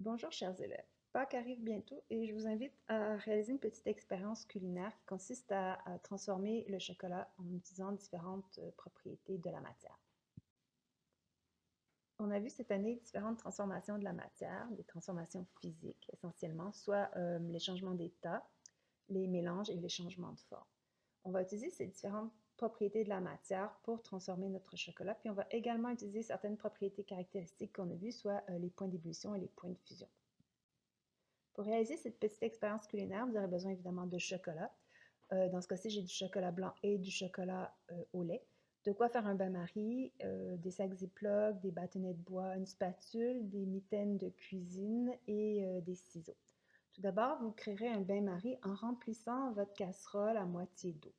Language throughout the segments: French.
Bonjour chers élèves, Pâques arrive bientôt et je vous invite à réaliser une petite expérience culinaire qui consiste à transformer le chocolat en utilisant différentes propriétés de la matière. On a vu cette année différentes transformations de la matière, des transformations physiques essentiellement, soit les changements d'état, les mélanges et les changements de forme. On va utiliser ces différentes propriétés de la matière pour transformer notre chocolat, puis on va également utiliser certaines propriétés caractéristiques qu'on a vues, soit les points d'ébullition et les points de fusion. Pour réaliser cette petite expérience culinaire, vous aurez besoin évidemment de chocolat. Dans ce cas-ci, j'ai du chocolat blanc et du chocolat au lait. De quoi faire un bain-marie, des sacs Ziploc, des bâtonnets de bois, une spatule, des mitaines de cuisine et des ciseaux. Tout d'abord, vous créerez un bain-marie en remplissant votre casserole à moitié d'eau.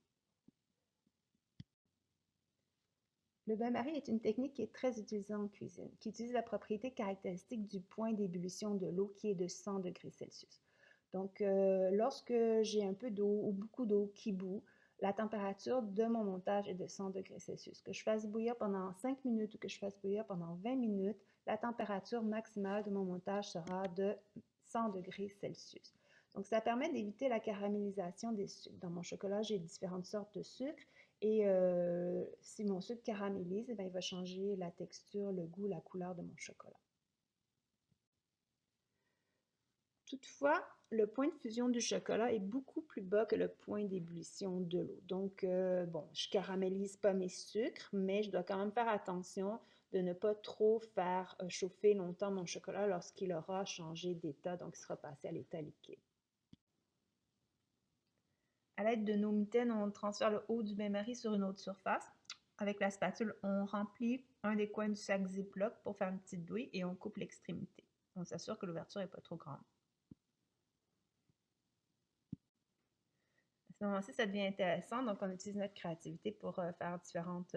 Le bain-marie est une technique qui est très utilisée en cuisine, qui utilise la propriété caractéristique du point d'ébullition de l'eau qui est de 100 degrés Celsius. Donc, lorsque j'ai un peu d'eau ou beaucoup d'eau qui bout, la température de mon montage est de 100 degrés Celsius. Que je fasse bouillir pendant 5 minutes ou que je fasse bouillir pendant 20 minutes, la température maximale de mon montage sera de 100 degrés Celsius. Donc, ça permet d'éviter la caramélisation des sucres. Dans mon chocolat, j'ai différentes sortes de sucre et si mon sucre caramélise, il va changer la texture, le goût, la couleur de mon chocolat. Toutefois, le point de fusion du chocolat est beaucoup plus bas que le point d'ébullition de l'eau. Donc, bon, je caramélise pas mes sucres, mais je dois quand même faire attention de ne pas trop faire chauffer longtemps mon chocolat lorsqu'il aura changé d'état, donc il sera passé à l'état liquide. À l'aide de nos mitaines, on transfère le haut du bain-marie sur une autre surface. Avec la spatule, on remplit un des coins du sac Ziploc pour faire une petite douille et on coupe l'extrémité. On s'assure que l'ouverture n'est pas trop grande. À ce moment-ci, ça devient intéressant. Donc, on utilise notre créativité pour faire différentes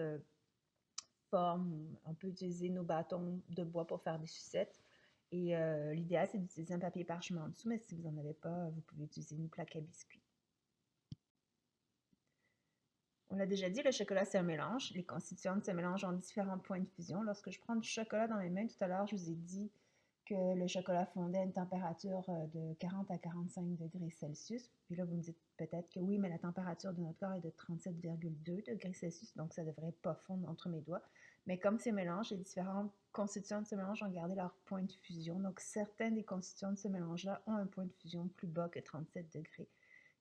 formes. On peut utiliser nos bâtons de bois pour faire des sucettes. Et l'idéal, c'est d'utiliser un papier parchemin en dessous, mais si vous n'en avez pas, vous pouvez utiliser une plaque à biscuits. On l'a déjà dit, le chocolat, c'est un mélange. Les constituants de ce mélange ont différents points de fusion. Lorsque je prends du chocolat dans mes mains, tout à l'heure, je vous ai dit que le chocolat fondait à une température de 40 à 45 degrés Celsius. Puis là, vous me dites peut-être que oui, mais la température de notre corps est de 37,2 degrés Celsius, donc ça ne devrait pas fondre entre mes doigts. Mais comme ces mélanges, les différents constituants de ce mélange ont gardé leur point de fusion. Donc, certains des constituants de ce mélange-là ont un point de fusion plus bas que 37 degrés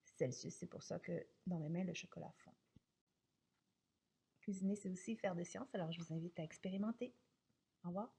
Celsius. C'est pour ça que dans mes mains, le chocolat fond. Cuisiner, c'est aussi faire de science, alors je vous invite à expérimenter. Au revoir.